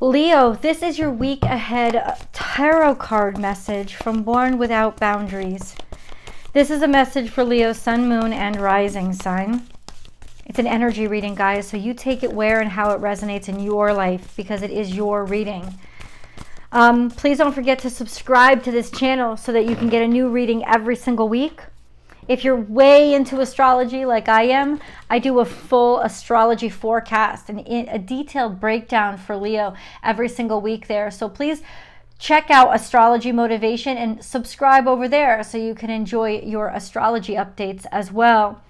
Leo, this is your week ahead tarot card message from Born Without Boundaries. This is a message for Leo, sun, moon, and rising sign. It's an energy reading, guys, so you take it where and how it resonates in your life because it is your reading. Please don't forget to subscribe to this channel so that you can get a new reading every single week. If you're way into astrology like I am, I do a full astrology forecast and a detailed breakdown for Leo every single week there. So please check out Astrology Motivation and subscribe over there so you can enjoy your astrology updates as well.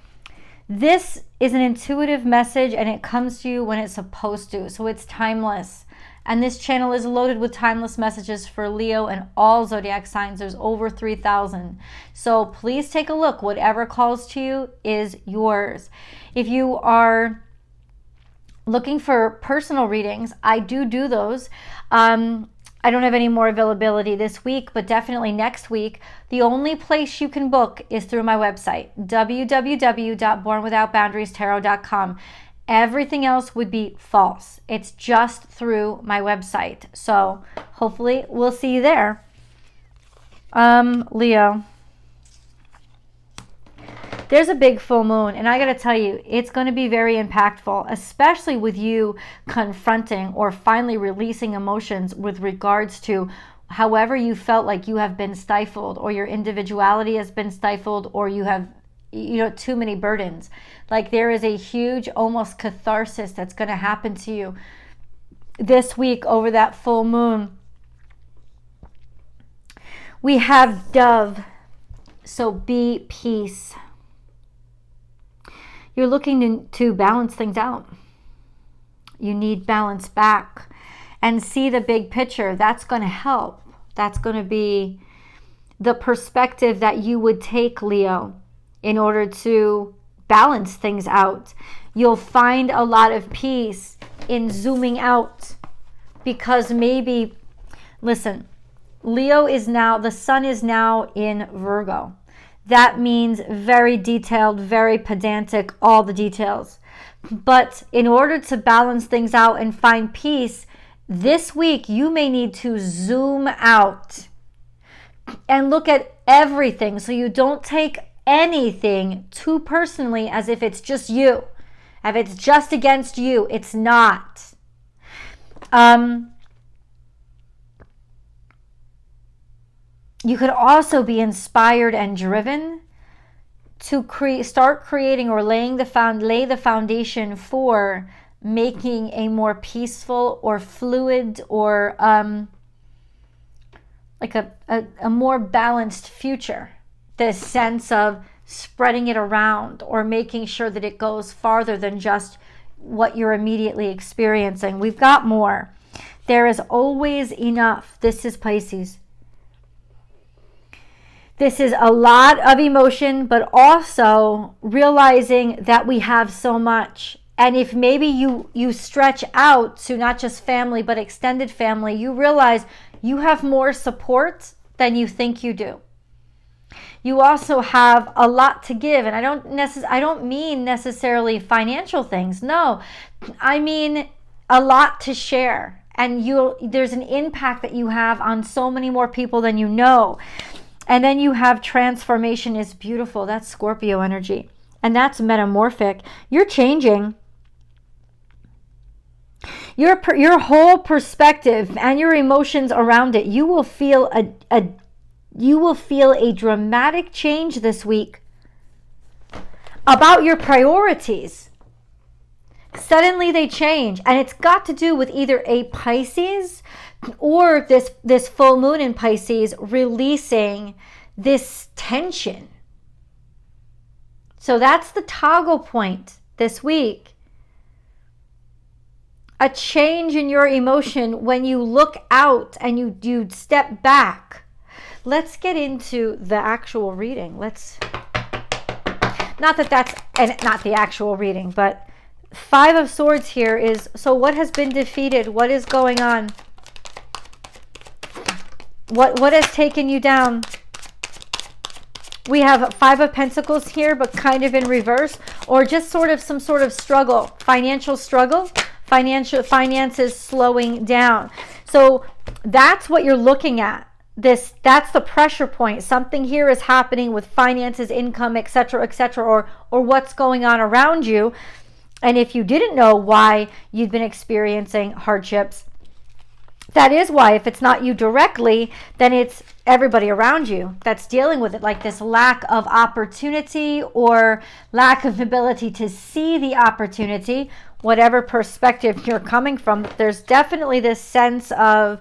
This is an intuitive message and it comes to you when it's supposed to, so it's timeless. And this channel is loaded with timeless messages for Leo and all zodiac signs. There's over 3,000. So please take a look. Whatever calls to you is yours. If you are looking for personal readings, I do those. I don't have any more availability this week, but definitely next week. The only place you can book is through my website, www.bornwithoutboundariestarot.com. Everything else would be false. It's just through my website. So hopefully we'll see you there. Leo. There's a big full moon, and I got to tell you, it's going to be very impactful, especially with you confronting or finally releasing emotions with regards to however you felt like you have been stifled, or your individuality has been stifled, or you have too many burdens. Like there is a huge almost catharsis that's going to happen to you this week over that full moon. We have Dove, so be peace. You're looking to balance things out. You need balance back and see the big picture. That's going to help. That's going to be the perspective that you would take, Leo, in order to balance things out. You'll find a lot of peace in zooming out because maybe, listen, Leo is now, the sun is now in Virgo. That means very detailed, very pedantic, all the details. But in order to balance things out and find peace, this week you may need to zoom out and look at everything so you don't take anything too personally as if it's just you. If it's just against you, it's not. You could also be inspired and driven to start creating or lay the foundation for making a more peaceful or fluid or like a more balanced future. This sense of spreading it around or making sure that it goes farther than just what you're immediately experiencing. We've got more. There is always enough. This is Pisces. This is a lot of emotion, but also realizing that we have so much. And if maybe you stretch out to not just family, but extended family, you realize you have more support than you think you do. You also have a lot to give. And I don't mean necessarily financial things. No, I mean a lot to share. And there's an impact that you have on so many more people than you know. And then you have transformation is beautiful. That's Scorpio energy. And that's metamorphic. You're changing. Your whole perspective and your emotions around it. You will feel a dramatic change this week about your priorities. Suddenly they change. And it's got to do with either a Pisces or this full moon in Pisces releasing this tension. So that's the toggle point this week. A change in your emotion when you look out and you step back. Let's get into the actual reading. Not the actual reading, but Five of Swords here is, so what has been defeated? What is going on? What has taken you down? We have Five of Pentacles here, but kind of in reverse, or just some sort of struggle, financial struggle, finances slowing down. So that's what you're looking at. That's the pressure point. Something here is happening with finances, income, etc., or what's going on around you. And if you didn't know why you've been experiencing hardships, that is why. If it's not you directly, then it's everybody around you that's dealing with it, like this lack of opportunity or lack of ability to see the opportunity, whatever perspective you're coming from. There's definitely this sense of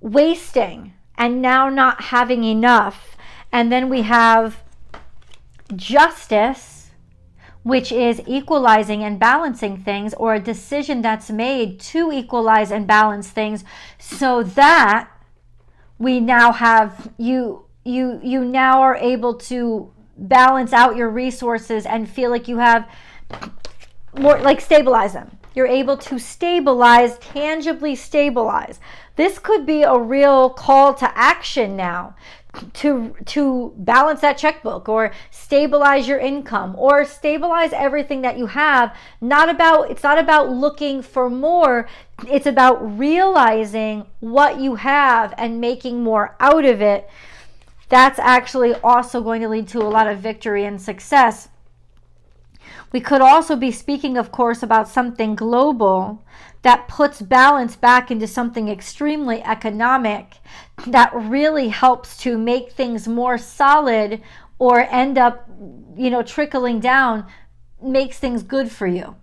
wasting and now not having enough. And then we have justice, which is equalizing and balancing things, or a decision that's made to equalize and balance things, so that we now have you now are able to balance out your resources and feel like you have more, like stabilize them. You're able to stabilize, tangibly stabilize. This could be a real call to action now, to balance that checkbook, or stabilize your income, or stabilize everything that you have. It's not about looking for more. It's about realizing what you have and making more out of it. That's actually also going to lead to a lot of victory and success. We could also be speaking, of course, about something global that puts balance back into something extremely economic, that really helps to make things more solid, or end up, trickling down, makes things good for you.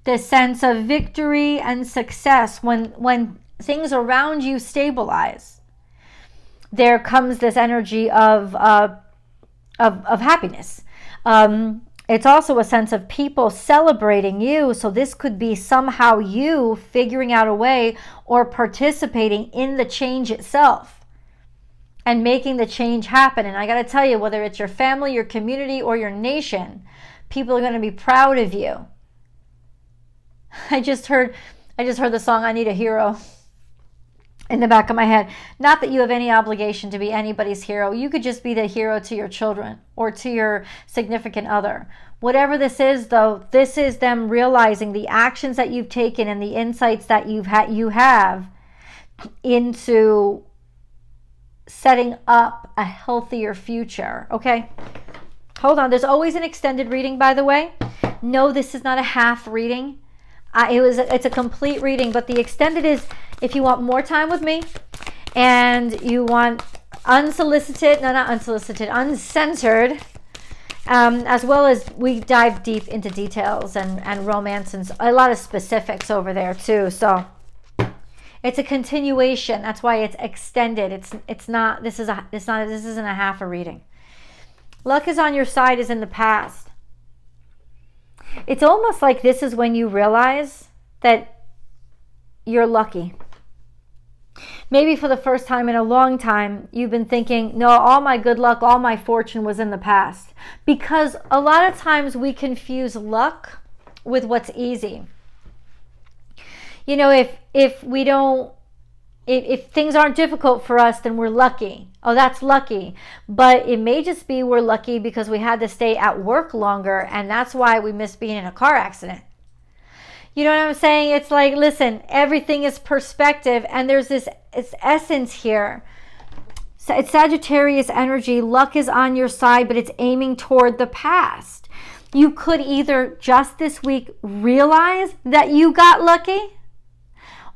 The sense of victory and success when things around you stabilize, there comes this energy of happiness. It's also a sense of people celebrating you. So this could be somehow you figuring out a way or participating in the change itself and making the change happen. And I got to tell you, whether it's your family, your community, or your nation, people are going to be proud of you. I just heard the song "I Need a Hero" in the back of my head. Not that you have any obligation to be anybody's hero. You could just be the hero to your children or to your significant other. Whatever this is, though, this is them realizing the actions that you've taken and the insights that you have into setting up a healthier future. Okay? Hold on. There's always an extended reading, by the way. No, this is not a half reading. It's a complete reading, but the extended is if you want more time with me and you want uncensored, as well as we dive deep into details and romance and a lot of specifics over there too. So it's a continuation. That's why it's extended. This isn't a half a reading. Luck is on your side is in the past. It's almost like this is when you realize that you're lucky. Maybe for the first time in a long time, you've been thinking, no, all my good luck, all my fortune was in the past. Because a lot of times we confuse luck with what's easy. If things aren't difficult for us, then we're lucky. Oh, that's lucky. But it may just be we're lucky because we had to stay at work longer, and that's why we missed being in a car accident. You know what I'm saying? It's like, listen, everything is perspective, and there's this essence here. So it's Sagittarius energy. Luck is on your side, but it's aiming toward the past. You could either just this week realize that you got lucky,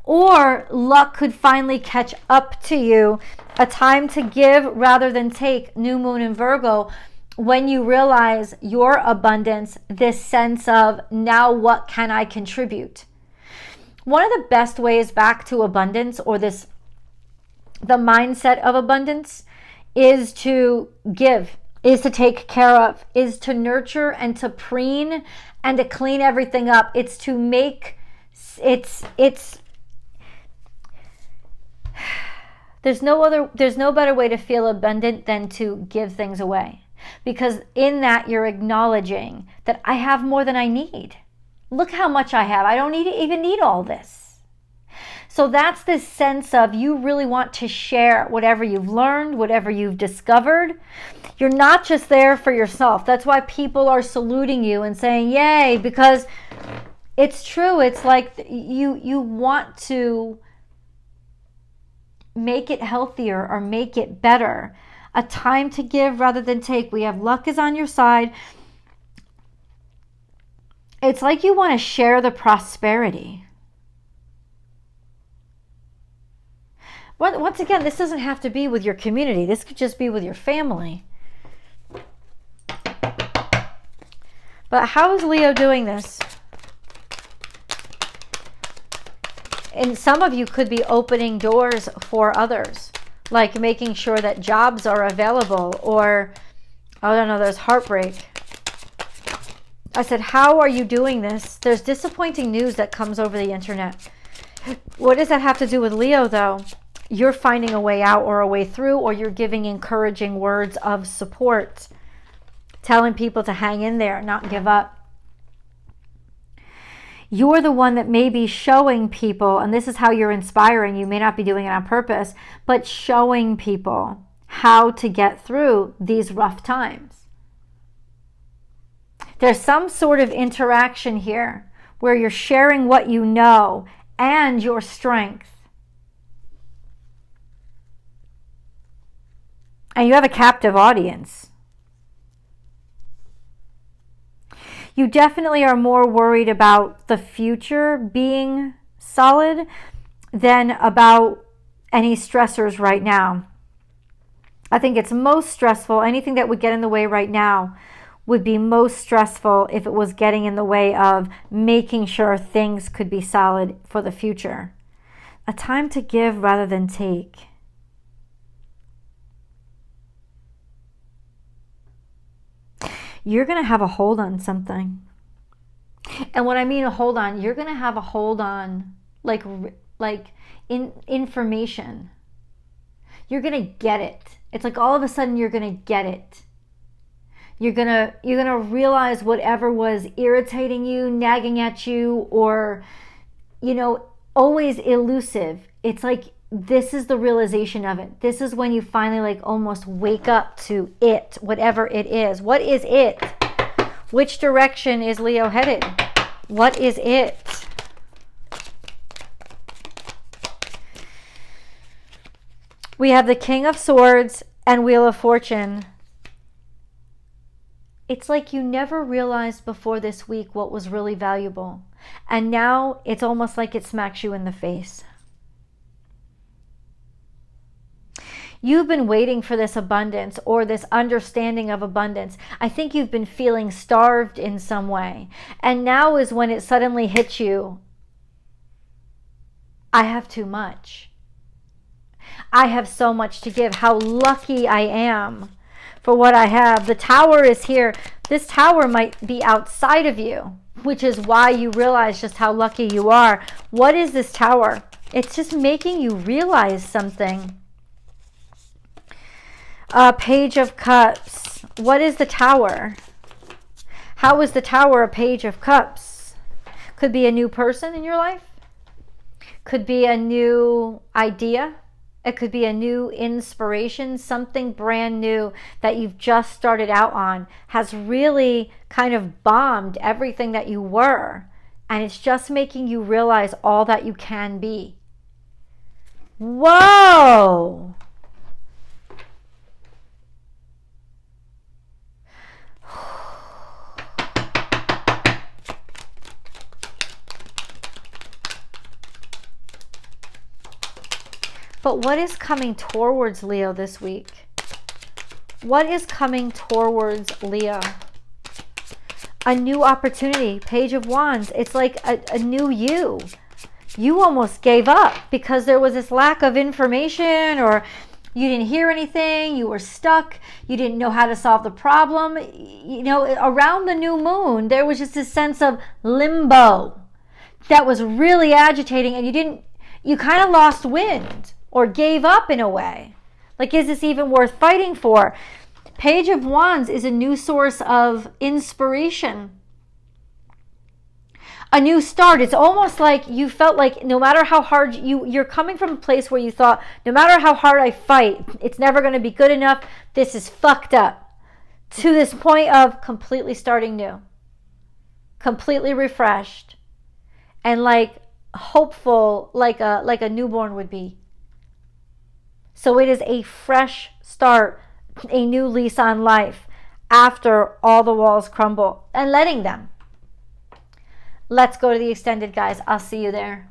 or luck could finally catch up to you. A time to give rather than take, new moon in Virgo, when you realize your abundance, this sense of, now what can I contribute? One of the best ways back to abundance, or the mindset of abundance, is to give, is to take care of, is to nurture and to preen and to clean everything up. It's to make, there's no better way to feel abundant than to give things away. Because in that, you're acknowledging that I have more than I need. Look how much I have. I don't even need all this. So that's this sense of you really want to share whatever you've learned, whatever you've discovered. You're not just there for yourself. That's why people are saluting you and saying, yay, because it's true. It's like you want to make it healthier or make it better. A time to give rather than take. We have luck is on your side. It's like you want to share the prosperity. Once again, this doesn't have to be with your community. This could just be with your family. But how is Leo doing this? And some of you could be opening doors for others, like making sure that jobs are available, or, I don't know, there's heartbreak. I said, how are you doing this? There's disappointing news that comes over the internet. What does that have to do with Leo, though? You're finding a way out or a way through, or you're giving encouraging words of support, telling people to hang in there, not give up. You're the one that may be showing people, and this is how you're inspiring. You may not be doing it on purpose, but showing people how to get through these rough times. There's some sort of interaction here where you're sharing what you know and your strength. And you have a captive audience. You definitely are more worried about the future being solid than about any stressors right now. I think it's most stressful. Anything that would get in the way right now would be most stressful if it was getting in the way of making sure things could be solid for the future. A time to give rather than take. You're going to have a hold on something. And when I mean a hold on, you're going to have a hold on like information. You're going to get it. It's like all of a sudden you're going to get it. You're going to realize whatever was irritating you, nagging at you, or, you know, always elusive. It's like this is the realization of it. This is when you finally like almost wake up to it, whatever it is. What is it? Which direction is Leo headed? What is it? We have the King of Swords and Wheel of Fortune. It's like you never realized before this week what was really valuable. And now it's almost like it smacks you in the face. You've been waiting for this abundance or this understanding of abundance. I think you've been feeling starved in some way. And now is when it suddenly hits you. I have too much. I have so much to give. How lucky I am for what I have. The tower is here. This tower might be outside of you, which is why you realize just how lucky you are. What is this tower? It's just making you realize something. Page of Cups. What is the Tower? How is the Tower a Page of Cups? Could be a new person in your life. Could be a new idea. It could be a new inspiration. Something brand new that you've just started out on has really kind of bombed everything that you were. And it's just making you realize all that you can be. Whoa! But what is coming towards Leo this week? What is coming towards Leo? A new opportunity. Page of Wands. It's like a new you. You almost gave up because there was this lack of information, or you didn't hear anything. You were stuck. You didn't know how to solve the problem. You know, around the new moon, there was just this sense of limbo that was really agitating, and you kind of lost wind. Or gave up in a way. Like, is this even worth fighting for? Page of Wands is a new source of inspiration. a new start. It's almost like you felt like no matter how hard you're coming from a place where you thought, no matter how hard I fight, it's never going to be good enough. This is fucked up. To this point of completely starting new, completely refreshed, and like hopeful, like a newborn would be. So it is a fresh start, a new lease on life after all the walls crumble, and letting them. Let's go to the extended, guys. I'll see you there.